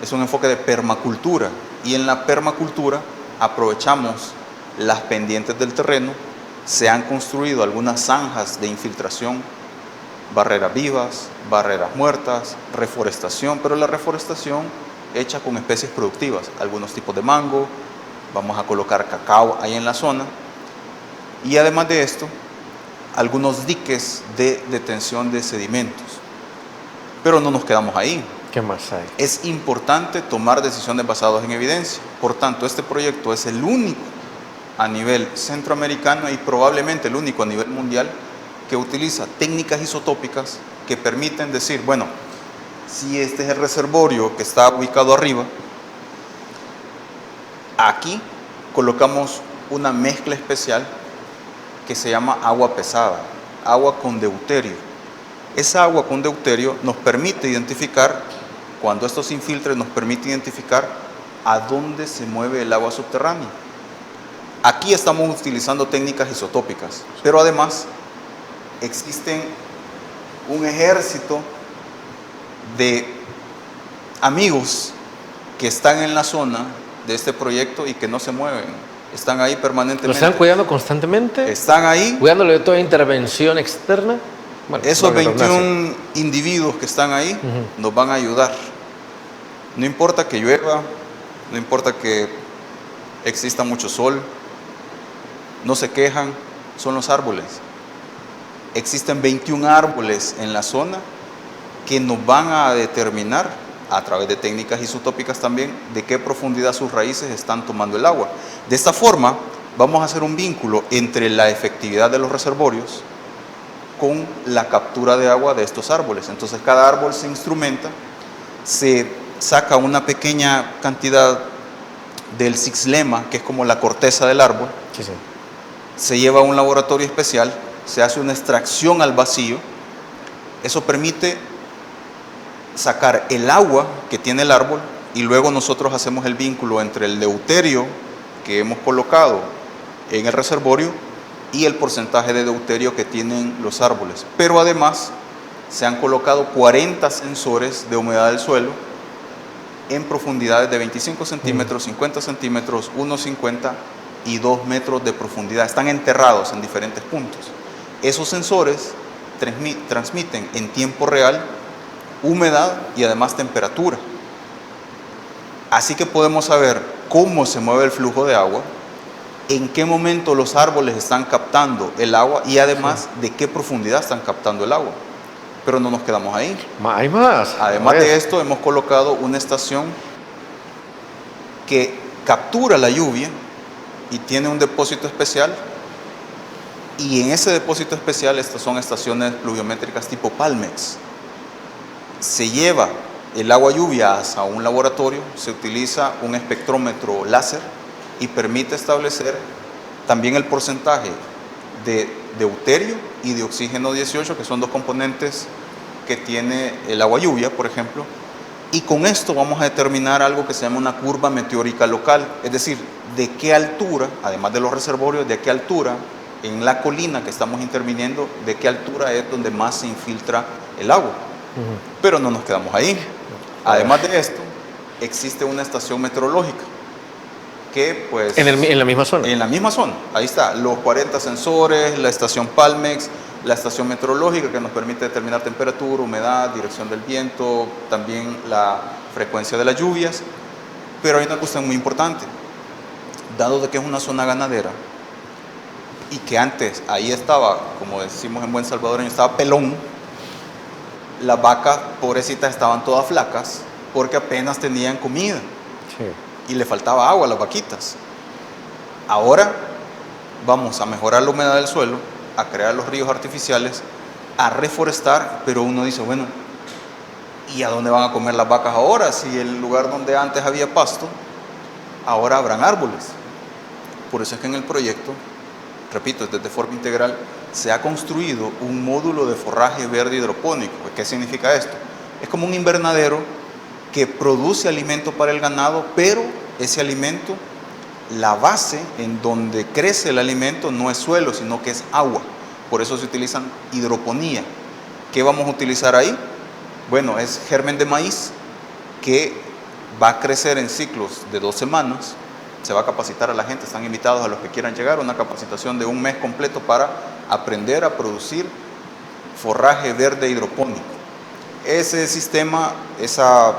[SPEAKER 3] es un enfoque de permacultura, y en la permacultura aprovechamos las pendientes del terreno. Se han construido algunas zanjas de infiltración, barreras vivas, barreras muertas, reforestación, pero la reforestación hecha con especies productivas, algunos tipos de mango, vamos a colocar cacao ahí en la zona, y además de esto, algunos diques de detención de sedimentos. Pero no nos quedamos ahí.
[SPEAKER 2] ¿Qué más hay?
[SPEAKER 3] Es importante tomar decisiones basadas en evidencia. Por tanto, este proyecto es el único a nivel centroamericano y probablemente el único a nivel mundial que utiliza técnicas isotópicas que permiten decir, bueno, si este es el reservorio que está ubicado arriba, aquí colocamos una mezcla especial que se llama agua pesada, agua con deuterio. Esa agua con deuterio nos permite identificar, cuando esto se infiltre, nos permite identificar a dónde se mueve el agua subterránea. Aquí estamos utilizando técnicas isotópicas, pero además existen un ejército de amigos que están en la zona de este proyecto y que no se mueven, están ahí permanentemente.
[SPEAKER 2] ¿Lo están cuidando constantemente?
[SPEAKER 3] Están ahí.
[SPEAKER 2] ¿Cuidándole de toda intervención externa? Bueno,
[SPEAKER 3] esos 21 individuos que están ahí nos van a ayudar No importa que llueva, no importa que exista mucho sol, no se quejan, son los árboles. Existen 21 árboles en la zona que nos van a determinar, a través de técnicas isotópicas también, de qué profundidad sus raíces están tomando el agua. De esta forma, vamos a hacer un vínculo entre la efectividad de los reservorios con la captura de agua de estos árboles. Entonces, cada árbol se instrumenta, se saca una pequeña cantidad del xilema, que es como la corteza del árbol,
[SPEAKER 2] Sí, sí.
[SPEAKER 3] se lleva a un laboratorio especial, se hace una extracción al vacío. Eso permite sacar el agua que tiene el árbol y luego nosotros hacemos el vínculo entre el deuterio que hemos colocado en el reservorio y el porcentaje de deuterio que tienen los árboles. Pero además se han colocado 40 sensores de humedad del suelo en profundidades de 25 centímetros, 50 centímetros, 1,50 y 2 metros de profundidad. Están enterrados en diferentes puntos. Esos sensores transmiten en tiempo real humedad y además temperatura. Así que podemos saber cómo se mueve el flujo de agua, en qué momento los árboles están captando el agua y además de qué profundidad están captando el agua. Pero no nos quedamos ahí.
[SPEAKER 2] Hay más.
[SPEAKER 3] Además de esto, hemos colocado una estación que captura la lluvia y tiene un depósito especial. Y en ese depósito especial, estas son estaciones pluviométricas tipo Palmex. Se lleva el agua lluvia hacia un laboratorio, se utiliza un espectrómetro láser y permite establecer también el porcentaje de deuterio y de oxígeno 18, que son dos componentes que tiene el agua lluvia, por ejemplo. Y con esto vamos a determinar algo que se llama una curva meteórica local, es decir, de qué altura, además de los reservorios, de qué altura en la colina que estamos interviniendo, de qué altura es donde más se infiltra el agua. Pero no nos quedamos ahí. Además de esto, existe una estación meteorológica que pues...
[SPEAKER 2] En la misma zona.
[SPEAKER 3] En la misma zona. Ahí está, los 40 sensores, la estación Palmex, la estación meteorológica que nos permite determinar temperatura, humedad, dirección del viento, también la frecuencia de las lluvias. Pero hay una cuestión muy importante. Dado de que es una zona ganadera y que antes ahí estaba, como decimos en buen salvadoreño, estaba pelón, las vacas pobrecitas estaban todas flacas porque apenas tenían comida. Sí. Y le faltaba agua a las vaquitas. Ahora vamos a mejorar la humedad del suelo, a crear los ríos artificiales, a reforestar, pero uno dice, bueno, ¿y a dónde van a comer las vacas ahora? Si el lugar donde antes había pasto, ahora habrán árboles. Por eso es que en el proyecto, repito, desde forma integral, se ha construido un módulo de forraje verde hidropónico. ¿Qué significa esto? Es como un invernadero que produce alimento para el ganado, pero ese alimento, la base en donde crece el alimento no es suelo, sino que es agua. Por eso se utilizan hidroponía. ¿Qué vamos a utilizar ahí? Bueno, es germen de maíz que va a crecer en ciclos de 2 semanas. Se va a capacitar a la gente, están invitados a los que quieran llegar, una capacitación de 1 mes completo para aprender a producir forraje verde hidropónico. Ese sistema, esa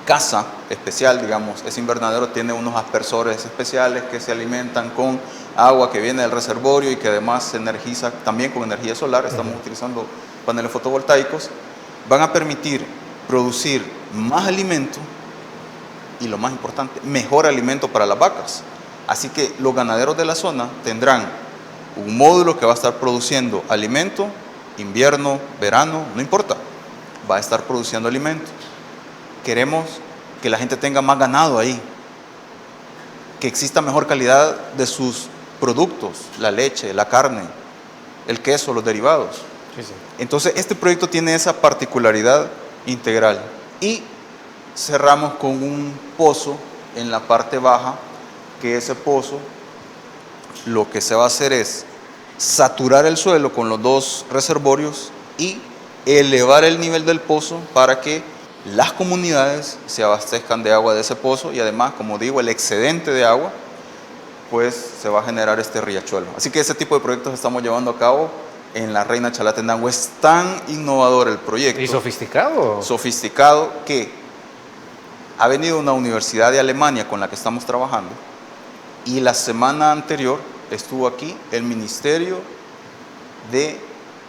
[SPEAKER 3] casa especial, digamos, ese invernadero tiene unos aspersores especiales que se alimentan con agua que viene del reservorio y que además se energiza también con energía solar. Estamos utilizando paneles fotovoltaicos. Van a permitir producir más alimento y, lo más importante, mejor alimento para las vacas. Así que los ganaderos de la zona tendrán un módulo que va a estar produciendo alimento, invierno, verano, no importa, va a estar produciendo alimento. Queremos que la gente tenga más ganado ahí, que exista mejor calidad de sus productos, la leche, la carne, el queso, los derivados. Sí, sí. Entonces, este proyecto tiene esa particularidad integral. Y cerramos con un pozo en la parte baja, que ese pozo lo que se va a hacer es saturar el suelo con los 2 reservorios y elevar el nivel del pozo para que las comunidades se abastezcan de agua de ese pozo y además, como digo, el excedente de agua, pues se va a generar este riachuelo. Así que ese tipo de proyectos estamos llevando a cabo en la Reina Chalatenango. Es tan innovador el proyecto.
[SPEAKER 2] ¿Y sofisticado?
[SPEAKER 3] Sofisticado que ha venido una universidad de Alemania con la que estamos trabajando, y la semana anterior estuvo aquí el Ministerio de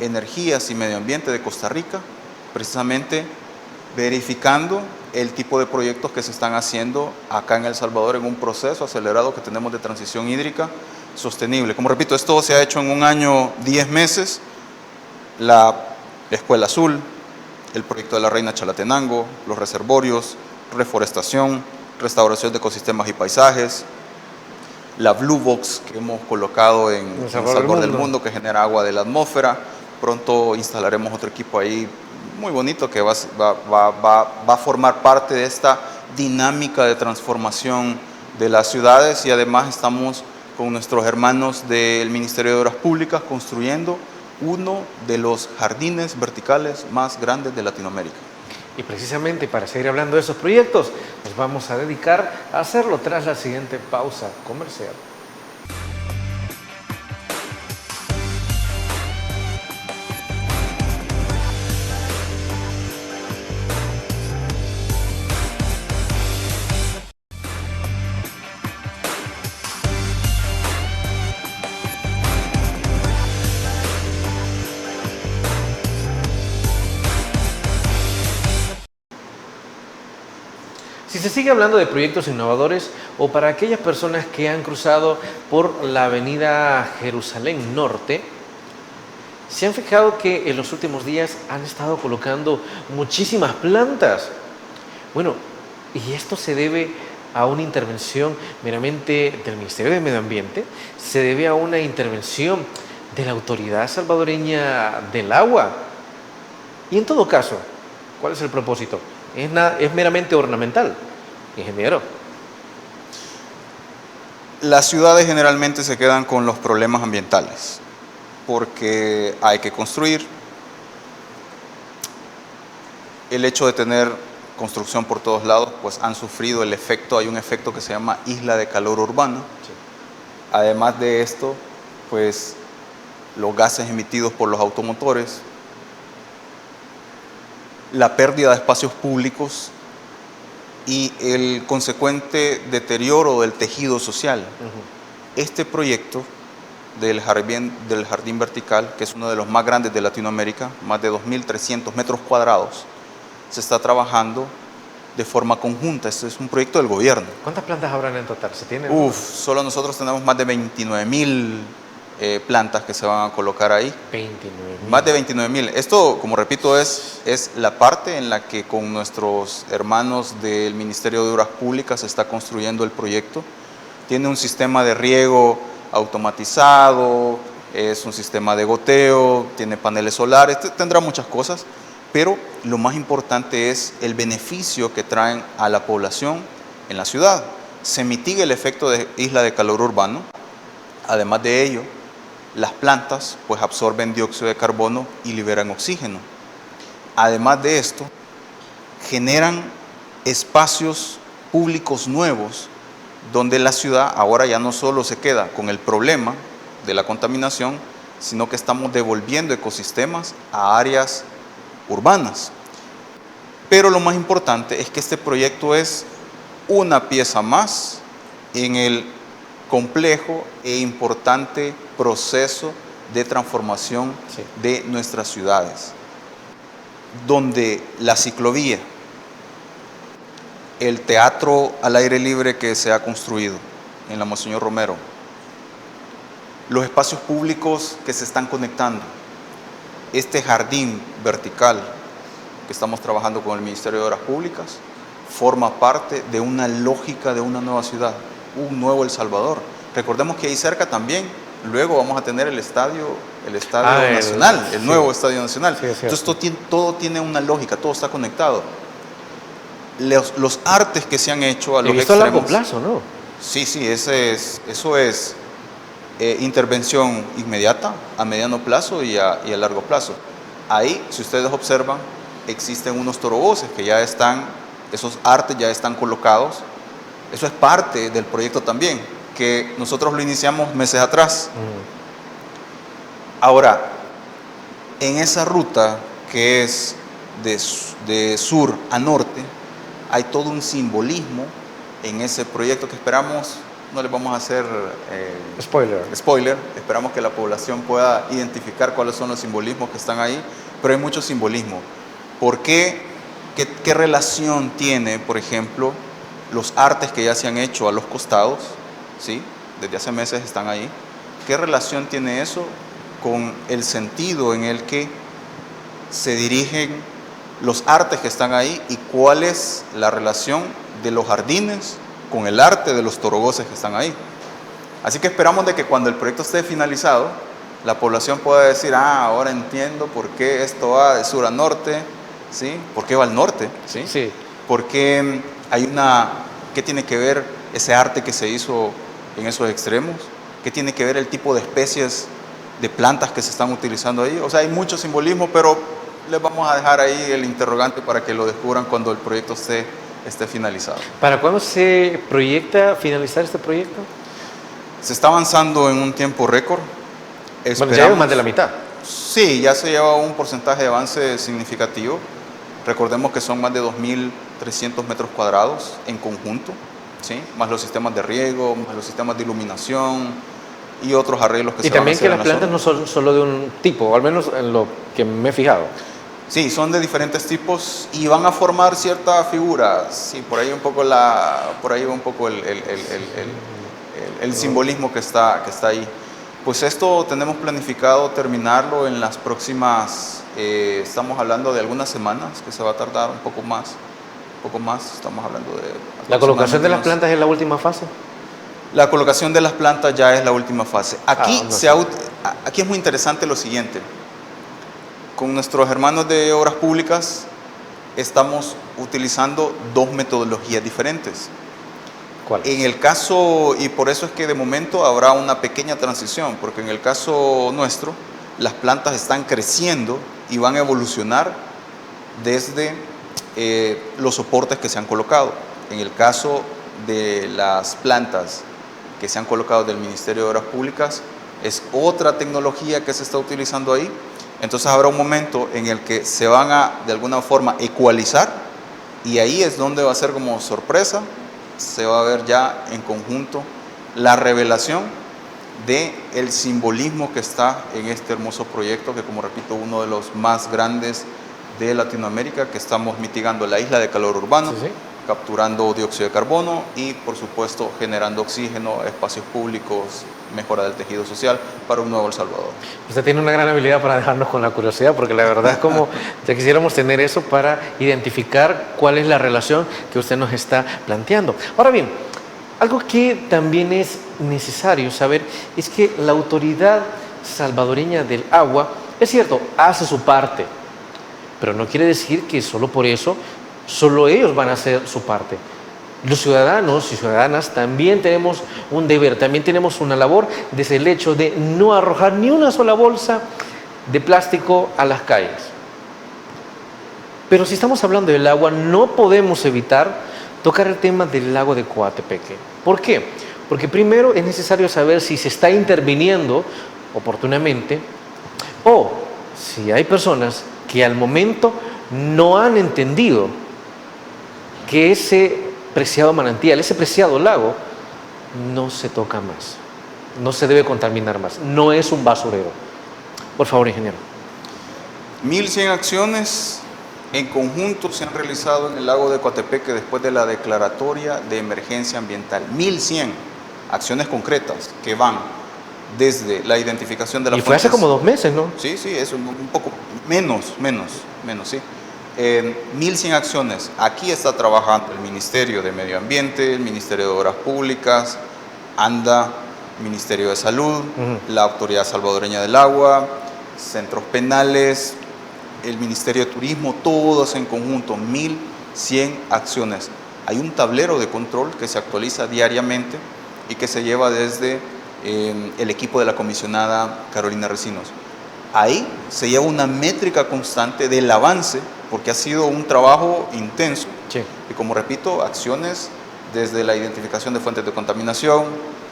[SPEAKER 3] Energías y Medio Ambiente de Costa Rica, precisamente verificando el tipo de proyectos que se están haciendo acá en El Salvador en un proceso acelerado que tenemos de transición hídrica sostenible. Como repito, esto se ha hecho en un año, 10 meses, la Escuela Azul, el proyecto de la Reina Chalatenango, los reservorios, reforestación, restauración de ecosistemas y paisajes, la Blue Box que hemos colocado en El Salvador del Mundo, que genera agua de la atmósfera. Pronto instalaremos otro equipo ahí muy bonito que va a formar parte de esta dinámica de transformación de las ciudades, y además estamos con nuestros hermanos del Ministerio de Obras Públicas construyendo uno de los jardines verticales más grandes de Latinoamérica.
[SPEAKER 2] Y precisamente para seguir hablando de esos proyectos, nos vamos a dedicar a hacerlo tras la siguiente pausa comercial. Si se sigue hablando de proyectos innovadores, o para aquellas personas que han cruzado por la avenida Jerusalén Norte, ¿se han fijado que en los últimos días han estado colocando muchísimas plantas? Bueno, y esto se debe a una intervención meramente del Ministerio de Medio Ambiente, se debe a una intervención de la Autoridad Salvadoreña del Agua. Y en todo caso, ¿cuál es el propósito? Es meramente ornamental, ingeniero.
[SPEAKER 3] Las ciudades generalmente se quedan con los problemas ambientales, porque hay que construir. El hecho de tener construcción por todos lados, pues han sufrido el efecto, hay un efecto que se llama isla de calor urbano.
[SPEAKER 2] Sí.
[SPEAKER 3] Además de esto, pues los gases emitidos por los automotores, la pérdida de espacios públicos y el consecuente deterioro del tejido social. Este proyecto del jardín vertical, que es uno de los más grandes de Latinoamérica, más de 2.300 metros cuadrados, se está trabajando de forma conjunta. Este es un proyecto del gobierno.
[SPEAKER 2] ¿Cuántas plantas habrán en total? ¿Se tiene?
[SPEAKER 3] Solo nosotros tenemos más de 29.000 plantas que se van a colocar ahí.
[SPEAKER 2] 29.000.
[SPEAKER 3] Más de 29.000. Esto, como repito, es la parte en la que con nuestros hermanos del Ministerio de Obras Públicas se está construyendo el proyecto. Tiene un sistema de riego automatizado, es un sistema de goteo, tiene paneles solares, tendrá muchas cosas, pero lo más importante es el beneficio que traen a la población en la ciudad. Se mitiga el efecto de isla de calor urbano. Además de ello, las plantas pues absorben dióxido de carbono y liberan oxígeno. Además de esto, generan espacios públicos nuevos donde la ciudad ahora ya no solo se queda con el problema de la contaminación, sino que estamos devolviendo ecosistemas a áreas urbanas. Pero lo más importante es que este proyecto es una pieza más en el complejo e importante proceso de transformación de nuestras ciudades, donde la ciclovía, el teatro al aire libre que se ha construido en la Monseñor Romero, los espacios públicos que se están conectando, este jardín vertical que estamos trabajando con el Ministerio de Obras Públicas, forma parte de una lógica de una nueva ciudad, un nuevo El Salvador. Recordemos que ahí cerca también, luego vamos a tener el estadio nacional, el nuevo estadio nacional.
[SPEAKER 2] Sí,
[SPEAKER 3] entonces todo tiene una lógica, todo está conectado. Los artes que se han hecho a los extremos.
[SPEAKER 2] a largo plazo, ¿no?
[SPEAKER 3] Sí, eso es intervención inmediata, a mediano plazo y a largo plazo. Ahí, si ustedes observan, existen unos toroboces que ya están, esos artes ya están colocados. Eso es parte del proyecto también, que nosotros lo iniciamos meses atrás. Ahora, en esa ruta que es de sur a norte, hay todo un simbolismo en ese proyecto que esperamos, no les vamos a hacer spoiler, esperamos que la población pueda identificar cuáles son los simbolismos que están ahí, pero hay mucho simbolismo. ¿Por qué? ¿Qué relación tiene, por ejemplo, los artes que ya se han hecho a los costados, ¿sí? Desde hace meses están ahí? ¿Qué relación tiene eso con el sentido en el que se dirigen los artes que están ahí y cuál es la relación de los jardines con el arte de los torogoces que están ahí? Así que esperamos de que cuando el proyecto esté finalizado, la población pueda decir, ahora entiendo por qué esto va de sur a norte, ¿sí? ¿Por qué va al norte? ¿Sí?
[SPEAKER 2] Sí.
[SPEAKER 3] ¿Por qué qué tiene que ver ese arte que se hizo en esos extremos? ¿Qué tiene que ver el tipo de especies de plantas que se están utilizando ahí? O sea, hay mucho simbolismo, pero les vamos a dejar ahí el interrogante para que lo descubran cuando el proyecto esté finalizado.
[SPEAKER 2] ¿Para cuándo se proyecta finalizar este proyecto?
[SPEAKER 3] Se está avanzando en un tiempo récord.
[SPEAKER 2] Bueno, ya lleva más de la mitad.
[SPEAKER 3] Sí, ya se lleva un porcentaje de avance significativo. Recordemos que son más de 2.300 metros cuadrados en conjunto, ¿sí? Más los sistemas de riego, más los sistemas de iluminación y otros arreglos que se van a hacer.
[SPEAKER 2] Y también que las plantas no son solo de un tipo, o al menos en lo que me he fijado.
[SPEAKER 3] Sí, son de diferentes tipos y van a formar cierta figura. Sí, por ahí un poco el simbolismo que está ahí. Pues esto tenemos planificado terminarlo en las próximas, estamos hablando de algunas semanas, que se va a tardar un poco más, estamos hablando de...
[SPEAKER 2] ¿La colocación de las plantas es la última fase?
[SPEAKER 3] La colocación de las plantas ya es la última fase. Aquí es muy interesante lo siguiente. Con nuestros hermanos de Obras Públicas estamos utilizando dos metodologías diferentes.
[SPEAKER 2] ¿Cuál?
[SPEAKER 3] En el caso, y por eso es que de momento habrá una pequeña transición, porque en el caso nuestro, las plantas están creciendo y van a evolucionar desde los soportes que se han colocado. En el caso de las plantas que se han colocado del Ministerio de Obras Públicas, es otra tecnología que se está utilizando ahí. Entonces habrá un momento en el que se van a, de alguna forma, ecualizar, y ahí es donde va a ser como sorpresa, se va a ver ya en conjunto la revelación del simbolismo que está en este hermoso proyecto, que, como repito, uno de los más grandes de Latinoamérica, que estamos mitigando la isla de calor urbano,
[SPEAKER 2] Sí.
[SPEAKER 3] capturando dióxido de carbono y, por supuesto, generando oxígeno, espacios públicos, mejora del tejido social para un nuevo El Salvador.
[SPEAKER 2] Usted tiene una gran habilidad para dejarnos con la curiosidad, porque la verdad es como ya quisiéramos tener eso para identificar cuál es la relación que usted nos está planteando. Ahora bien, algo que también es necesario saber es que la Autoridad Salvadoreña del Agua, es cierto, hace su parte, pero no quiere decir que solo por eso, solo ellos van a hacer su parte. Los ciudadanos y ciudadanas también tenemos un deber, también tenemos una labor desde el hecho de no arrojar ni una sola bolsa de plástico a las calles. Pero si estamos hablando del agua, no podemos evitar tocar el tema del lago de Coatepeque. ¿Por qué? Porque primero es necesario saber si se está interviniendo oportunamente o si hay personas que al momento no han entendido que ese preciado manantial, ese preciado lago, no se toca más, no se debe contaminar más, no es un basurero. Por favor, ingeniero.
[SPEAKER 3] 1.100 acciones en conjunto se han realizado en el lago de Coatepeque después de la declaratoria de emergencia ambiental. 1.100 acciones concretas que van desde la identificación de las
[SPEAKER 2] Y fue hace como 2 meses, ¿no?
[SPEAKER 3] Sí, es un poco menos, sí. 1.100 acciones. Aquí está trabajando el Ministerio de Medio Ambiente, el Ministerio de Obras Públicas, ANDA, Ministerio de Salud, la Autoridad Salvadoreña del Agua, centros penales, el Ministerio de Turismo, todos en conjunto, 1.100 acciones. Hay un tablero de control que se actualiza diariamente y que se lleva desde el equipo de la comisionada Carolina Recinos. Ahí se lleva una métrica constante del avance, porque ha sido un trabajo intenso.
[SPEAKER 2] Sí.
[SPEAKER 3] Y como repito, acciones desde la identificación de fuentes de contaminación,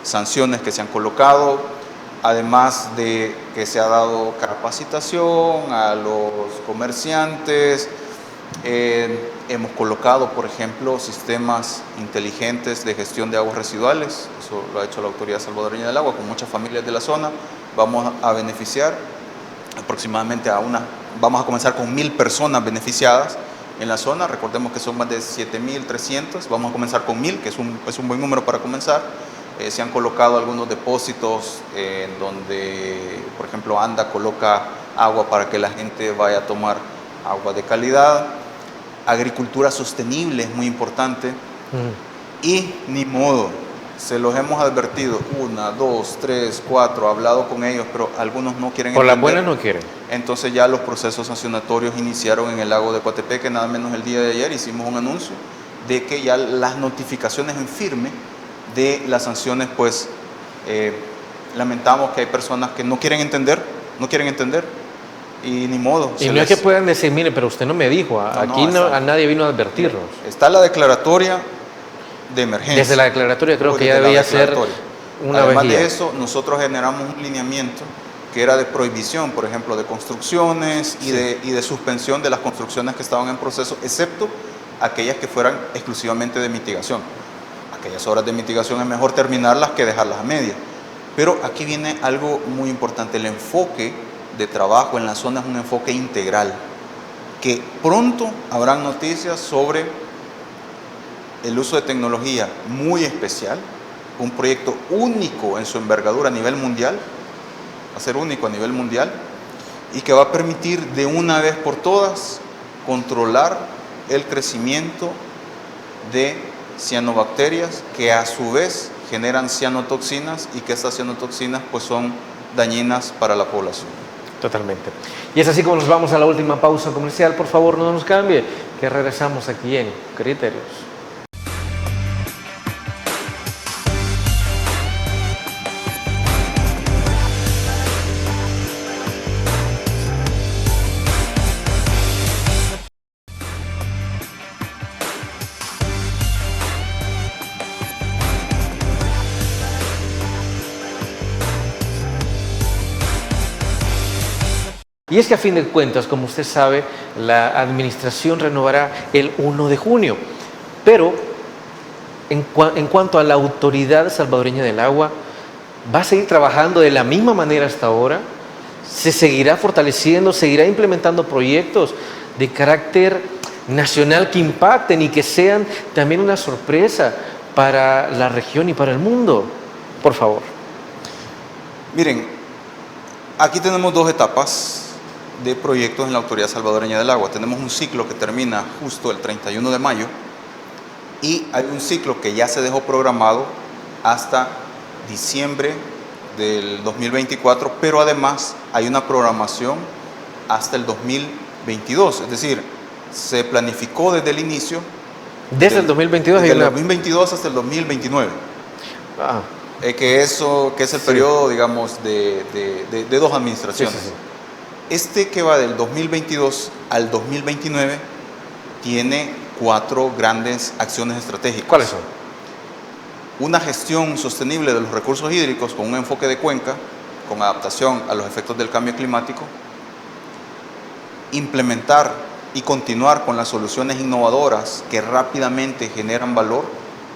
[SPEAKER 3] sanciones que se han colocado, además de que se ha dado capacitación a los comerciantes, Hemos colocado, por ejemplo, sistemas inteligentes de gestión de aguas residuales. Eso lo ha hecho la Autoridad Salvadoreña del Agua con muchas familias de la zona. Vamos a beneficiar aproximadamente vamos a comenzar con 1.000 personas beneficiadas en la zona. Recordemos que son más de 7.300. Vamos a comenzar con 1.000, que es un buen número para comenzar. Se han colocado algunos depósitos en donde, por ejemplo, ANDA coloca agua para que la gente vaya a tomar agua de calidad. Agricultura sostenible es muy importante. Y ni modo, se los hemos advertido 1, 2, 3, 4, hablado con ellos, pero algunos no quieren
[SPEAKER 2] Por
[SPEAKER 3] entender.
[SPEAKER 2] las buenas no quieren.
[SPEAKER 3] Entonces ya los procesos sancionatorios iniciaron en el lago de Coatepeque. Nada menos el día de ayer hicimos un anuncio de que ya las notificaciones en firme de las sanciones, pues lamentamos que hay personas que no quieren entender y ni modo.
[SPEAKER 2] Y no es que puedan decir, mire, pero usted no me dijo, aquí a nadie vino a advertirnos.
[SPEAKER 3] Está la declaratoria de emergencia.
[SPEAKER 2] Desde la declaratoria creo que ya debía ser una vez.
[SPEAKER 3] Además de eso, nosotros generamos un lineamiento que era de prohibición, por ejemplo, de construcciones y de suspensión de las construcciones que estaban en proceso, excepto aquellas que fueran exclusivamente de mitigación. Aquellas obras de mitigación es mejor terminarlas que dejarlas a media. Pero aquí viene algo muy importante, el enfoque de trabajo en la zona es un enfoque integral, que pronto habrán noticias sobre el uso de tecnología muy especial, un proyecto único en su envergadura a nivel mundial, va a ser único a nivel mundial, y que va a permitir de una vez por todas controlar el crecimiento de cianobacterias que a su vez generan cianotoxinas y que estas cianotoxinas pues son dañinas para la población.
[SPEAKER 2] Totalmente. Y es así como nos vamos a la última pausa comercial. Por favor, no nos cambie, que regresamos aquí en Criterios. Y es que a fin de cuentas, como usted sabe, la administración renovará el 1 de junio. Pero en cuanto a la Autoridad Salvadoreña del Agua, ¿va a seguir trabajando de la misma manera hasta ahora? ¿Se seguirá fortaleciendo, seguirá implementando proyectos de carácter nacional que impacten y que sean también una sorpresa para la región y para el mundo? Por favor.
[SPEAKER 3] Miren, aquí tenemos dos etapas de proyectos en la Autoridad Salvadoreña del Agua. Tenemos un ciclo que termina justo el 31 de mayo y hay un ciclo que ya se dejó programado hasta diciembre del 2024, pero además hay una programación hasta el 2022, es decir, se planificó desde el inicio.
[SPEAKER 2] Desde el 2022.
[SPEAKER 3] Desde el 2022 hasta el 2029. Que es el periodo, digamos, de dos administraciones.
[SPEAKER 2] Sí.
[SPEAKER 3] Este que va del 2022 al 2029 tiene 4 grandes acciones estratégicas.
[SPEAKER 2] ¿Cuáles son?
[SPEAKER 3] Una gestión sostenible de los recursos hídricos con un enfoque de cuenca, con adaptación a los efectos del cambio climático. Implementar y continuar con las soluciones innovadoras que rápidamente generan valor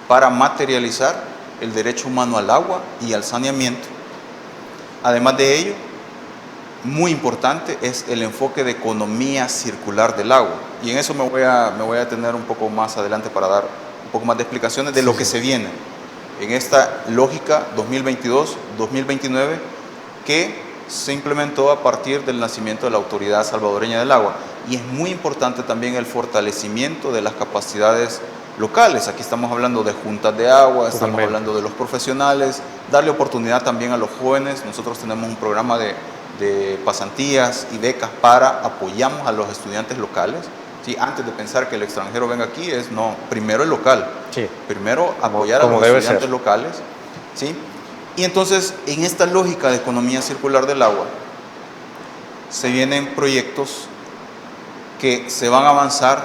[SPEAKER 3] para materializar el derecho humano al agua y al saneamiento. Además de ello, muy importante es el enfoque de economía circular del agua. Y en eso me voy a detener un poco más adelante para dar un poco más de explicaciones de lo que se viene en esta lógica 2022-2029 que se implementó a partir del nacimiento de la Autoridad Salvadoreña del Agua. Y es muy importante también el fortalecimiento de las capacidades locales. Aquí estamos hablando de juntas de agua, estamos hablando de los profesionales, darle oportunidad también a los jóvenes. Nosotros tenemos un programa de pasantías y becas para apoyamos a los estudiantes locales. ¿Sí? Antes de pensar que el extranjero venga aquí, primero el local.
[SPEAKER 2] Sí.
[SPEAKER 3] Primero apoyar a los estudiantes locales. ¿Sí? Y entonces, en esta lógica de economía circular del agua, se vienen proyectos que se van a avanzar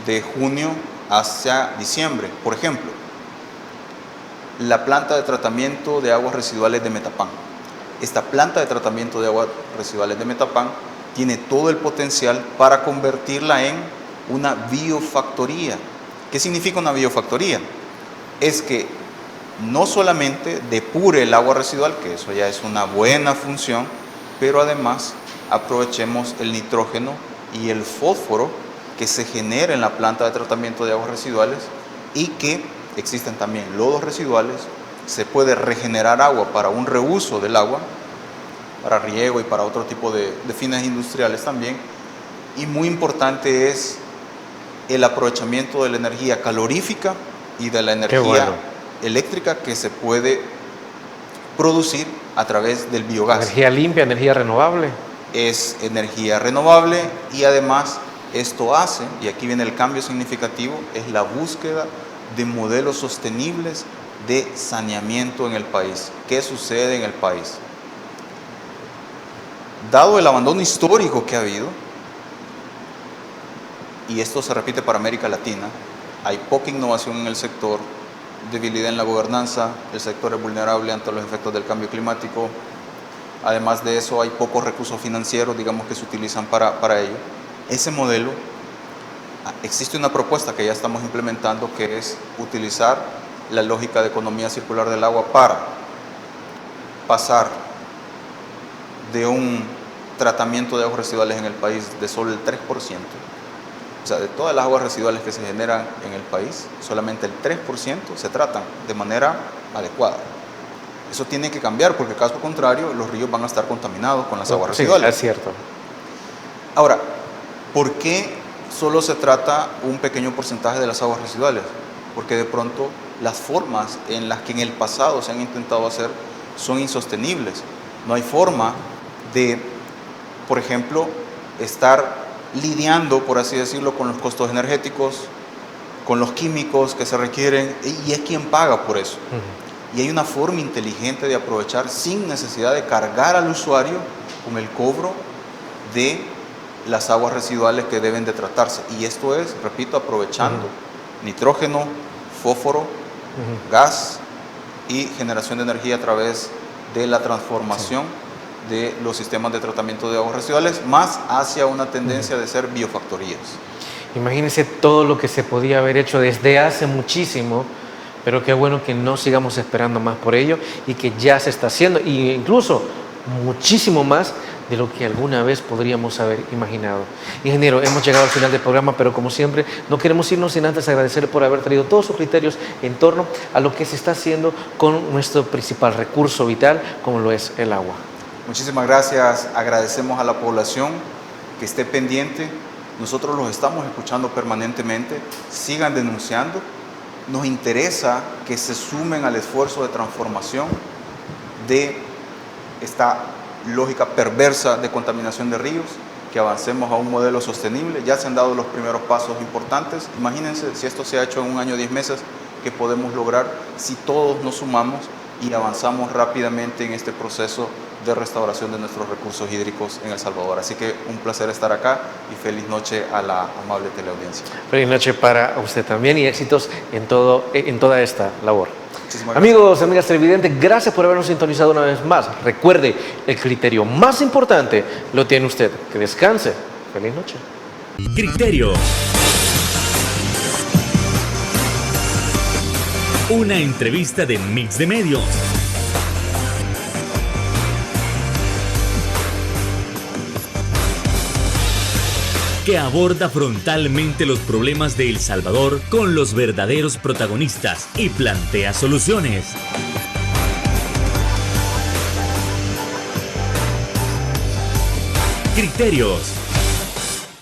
[SPEAKER 3] de junio hacia diciembre. Por ejemplo, la planta de tratamiento de aguas residuales de Metapán. Esta planta de tratamiento de aguas residuales de Metapán tiene todo el potencial para convertirla en una biofactoría. ¿Qué significa una biofactoría? Es que no solamente depure el agua residual, que eso ya es una buena función, pero además aprovechemos el nitrógeno y el fósforo que se genera en la planta de tratamiento de aguas residuales y que existen también lodos residuales. Se puede regenerar agua para un reuso del agua, para riego y para otro tipo de fines industriales también. Y muy importante es el aprovechamiento de la energía calorífica y de la energía eléctrica que se puede producir a través del biogás.
[SPEAKER 2] Energía limpia, energía renovable.
[SPEAKER 3] Es energía renovable y además esto hace, y aquí viene el cambio significativo, es la búsqueda de modelos sostenibles de saneamiento en el país. ¿Qué sucede en el país? Dado el abandono histórico que ha habido, y esto se repite para América Latina, hay poca innovación en el sector, debilidad en la gobernanza, el sector es vulnerable ante los efectos del cambio climático. Además de eso, hay pocos recursos financieros, digamos, que se utilizan para ello. Ese modelo, existe una propuesta que ya estamos implementando, que es utilizar la lógica de economía circular del agua para pasar de un tratamiento de aguas residuales en el país de solo el 3%, o sea, de todas las aguas residuales que se generan en el país, solamente el 3% se tratan de manera adecuada. Eso tiene que cambiar porque, caso contrario, los ríos van a estar contaminados con las aguas residuales.
[SPEAKER 2] Sí, es cierto.
[SPEAKER 3] Ahora, ¿por qué solo se trata un pequeño porcentaje de las aguas residuales? Porque de pronto las formas en las que en el pasado se han intentado hacer son insostenibles. No hay forma de, por ejemplo, estar lidiando, por así decirlo, con los costos energéticos, con los químicos que se requieren, y es quien paga por eso. Y hay una forma inteligente de aprovechar sin necesidad de cargar al usuario con el cobro de las aguas residuales que deben de tratarse. Y esto es, repito, aprovechando nitrógeno, fósforo, gas y generación de energía a través de la transformación de los sistemas de tratamiento de aguas residuales, más hacia una tendencia de ser biofactorías.
[SPEAKER 2] Imagínense todo lo que se podía haber hecho desde hace muchísimo, pero qué bueno que no sigamos esperando más por ello y que ya se está haciendo, e incluso muchísimo más de lo que alguna vez podríamos haber imaginado. Ingeniero, hemos llegado al final del programa, pero como siempre, no queremos irnos sin antes agradecerle por haber traído todos sus criterios en torno a lo que se está haciendo con nuestro principal recurso vital, como lo es el agua.
[SPEAKER 3] Muchísimas gracias, agradecemos a la población que esté pendiente, nosotros los estamos escuchando permanentemente, sigan denunciando, nos interesa que se sumen al esfuerzo de transformación de esta lógica perversa de contaminación de ríos, que avancemos a un modelo sostenible. Ya se han dado los primeros pasos importantes, imagínense si esto se ha hecho en un año 10 meses, que podemos lograr si todos nos sumamos y avanzamos rápidamente en este proceso de restauración de nuestros recursos hídricos en El Salvador. Así que un placer estar acá y feliz noche a la amable teleaudiencia.
[SPEAKER 2] Feliz noche para usted también y éxitos en toda esta labor. Amigos, amigas televidentes, gracias por habernos sintonizado una vez más. Recuerde, el criterio más importante lo tiene usted. Que descanse. Feliz noche.
[SPEAKER 1] Criterio. Una entrevista de Mix de Medios. Que aborda frontalmente los problemas de El Salvador con los verdaderos protagonistas y plantea soluciones. Criterios.